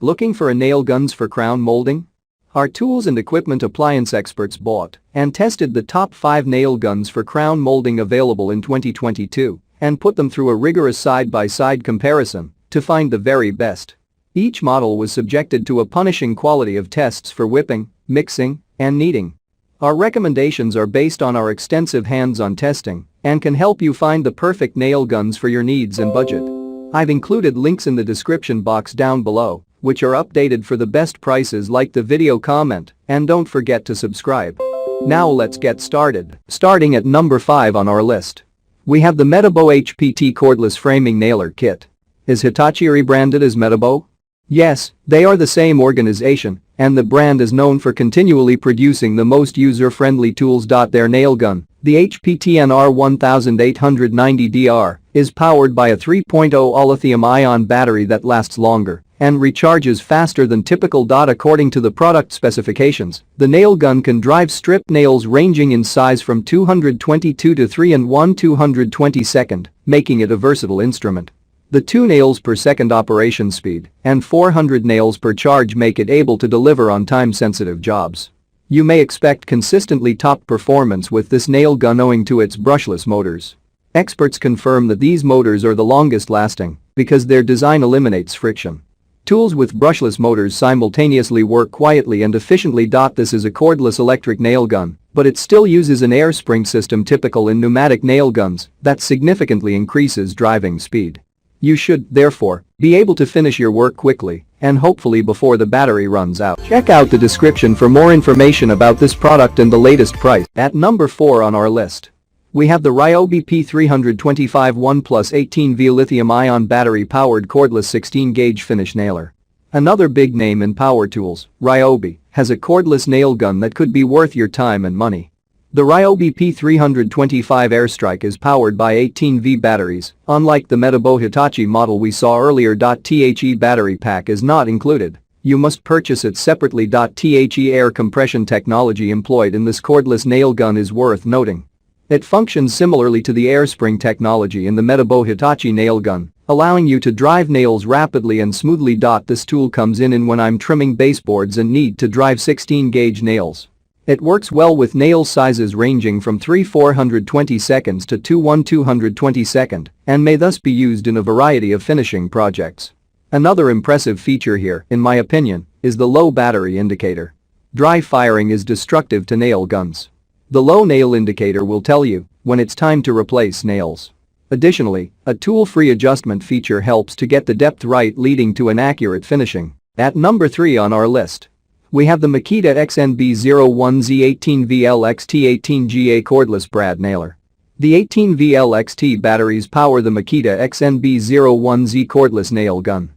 Looking for a nail guns for crown molding? Our tools and equipment appliance experts bought and tested the top 5 nail guns for crown molding available in 2022 and put them through a rigorous side-by-side comparison to find the very best. Each model was subjected to a punishing quality of tests for whipping, mixing, and kneading. Our recommendations are based on our extensive hands-on testing and can help you find the perfect nail guns for your needs and budget. I've included links in the description box down below, which are updated for the best prices. Like the video, comment, and don't forget to subscribe. Now let's get started. Starting at number 5 on our list, we have the Metabo HPT Cordless Framing Nailer Kit. Is Hitachi rebranded as Metabo? Yes, they are the same organization, and the brand is known for continually producing the most user-friendly tools. Their nail gun, the HPT NR1890DR, is powered by a 3.0 lithium-ion battery that lasts longer and recharges faster than typical. According to the product specifications, the nail gun can drive strip nails ranging in size from 222 to 3 222, making it a versatile instrument. The 2 nails per second operation speed and 400 nails per charge make it able to deliver on time-sensitive jobs. You may expect consistently top performance with this nail gun owing to its brushless motors. Experts confirm that these motors are the longest lasting because their design eliminates friction. Tools with brushless motors simultaneously work quietly and efficiently. This is a cordless electric nail gun, but it still uses an air spring system typical in pneumatic nail guns that significantly increases driving speed. You should, therefore, be able to finish your work quickly and hopefully before the battery runs out. Check out the description for more information about this product and the latest price. At number 4 on our list, we have the Ryobi P325 ONE+ 18V lithium-ion battery-powered cordless 16-gauge finish nailer. Another big name in power tools, Ryobi has a cordless nail gun that could be worth your time and money. The Ryobi P325 Airstrike is powered by 18V batteries, unlike the Metabo Hitachi model we saw earlier. The battery pack is not included. You must purchase it separately. The air compression technology employed in this cordless nail gun is worth noting. It functions similarly to the air spring technology in the Metabo Hitachi nail gun, allowing you to drive nails rapidly and smoothly. This tool comes in when I'm trimming baseboards and need to drive 16-gauge nails. It works well with nail sizes ranging from 3 420 to 2 222 and may thus be used in a variety of finishing projects. Another impressive feature here, in my opinion, is the low battery indicator. Dry firing is destructive to nail guns. The low nail indicator will tell you when it's time to replace nails. Additionally, a tool-free adjustment feature helps to get the depth right, leading to an accurate finishing. At number 3 on our list, we have the Makita XNB01Z18VLXT18GA cordless brad nailer. The 18VLXT batteries power the Makita XNB01Z cordless nail gun.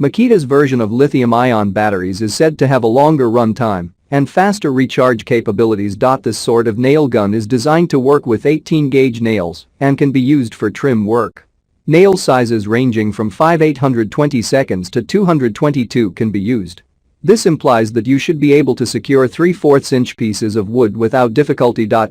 Makita's version of lithium-ion batteries is said to have a longer run time and faster recharge capabilities. This sort of nail gun is designed to work with 18-gauge nails and can be used for trim work. Nail sizes ranging from 5 820 to 222 can be used. This implies that you should be able to secure 3/4 inch pieces of wood without difficulty. The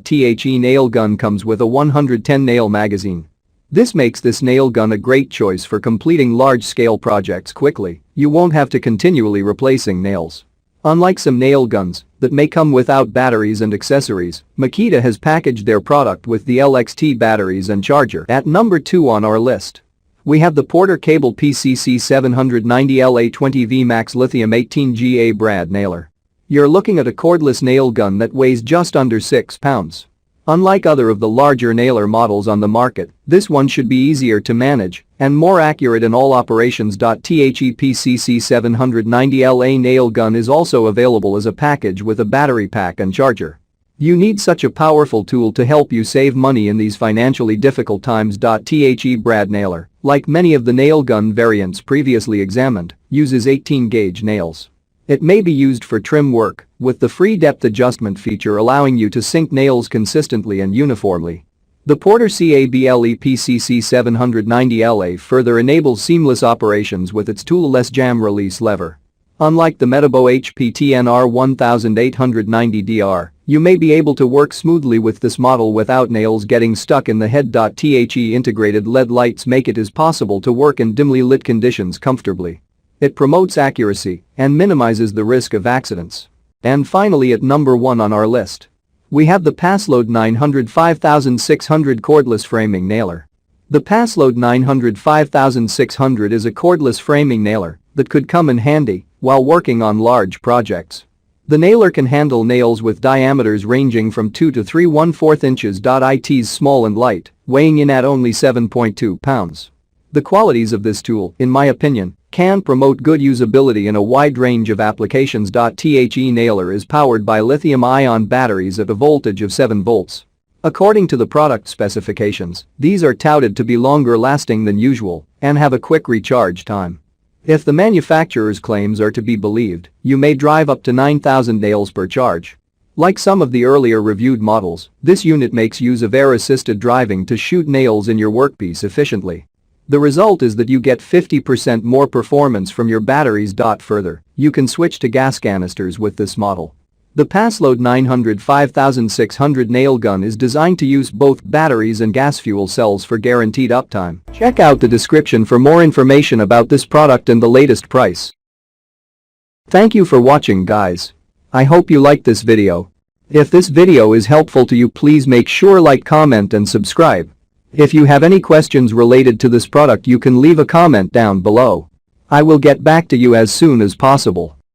nail gun comes with a 110 nail magazine. This makes this nail gun a great choice for completing large-scale projects quickly. You won't have to continually replacing nails. Unlike some nail guns that may come without batteries and accessories, Makita has packaged their product with the LXT batteries and charger. At number 2 on our list, we have the Porter Cable PCC790LA20V Max Lithium 18GA brad nailer. You're looking at a cordless nail gun that weighs just under 6 pounds. Unlike other of the larger nailer models on the market, this one should be easier to manage and more accurate in all operations. The PCC790LA nail gun is also available as a package with a battery pack and charger. You need such a powerful tool to help you save money in these financially difficult times. The brad nailer, like many of the nail gun variants previously examined, uses 18-gauge nails. It may be used for trim work, with the free depth adjustment feature allowing you to sink nails consistently and uniformly. The Porter Cable PCC790LA further enables seamless operations with its tool-less jam release lever. Unlike the Metabo HPT NR1890DR, you may be able to work smoothly with this model without nails getting stuck in the head. The integrated LED lights make it as possible to work in dimly lit conditions comfortably. It promotes accuracy and minimizes the risk of accidents. And finally, at number 1 on our list, we have the Passload 900 5600 cordless framing nailer. The Passload 900 5600 is a cordless framing nailer that could come in handy while working on large projects. The nailer can handle nails with diameters ranging from 2 to 3/1/4 inches. It's small and light, weighing in at only 7.2 pounds. The qualities of this tool, in my opinion, can promote good usability in a wide range of applications. The nailer is powered by lithium-ion batteries at a voltage of 7 volts. According to the product specifications, these are touted to be longer lasting than usual and have a quick recharge time. If the manufacturer's claims are to be believed, you may drive up to 9,000 nails per charge. Like some of the earlier reviewed models, this unit makes use of air-assisted driving to shoot nails in your workpiece efficiently. The result is that you get 50% more performance from your batteries. Further, you can switch to gas canisters with this model. The Passload 900 5600 nail gun is designed to use both batteries and gas fuel cells for guaranteed uptime. Check out the description for more information about this product and the latest price. Thank you for watching, guys. I hope you liked this video. If this video is helpful to you, please make sure like, comment and subscribe. If you have any questions related to this product, you can leave a comment down below. I will get back to you as soon as possible.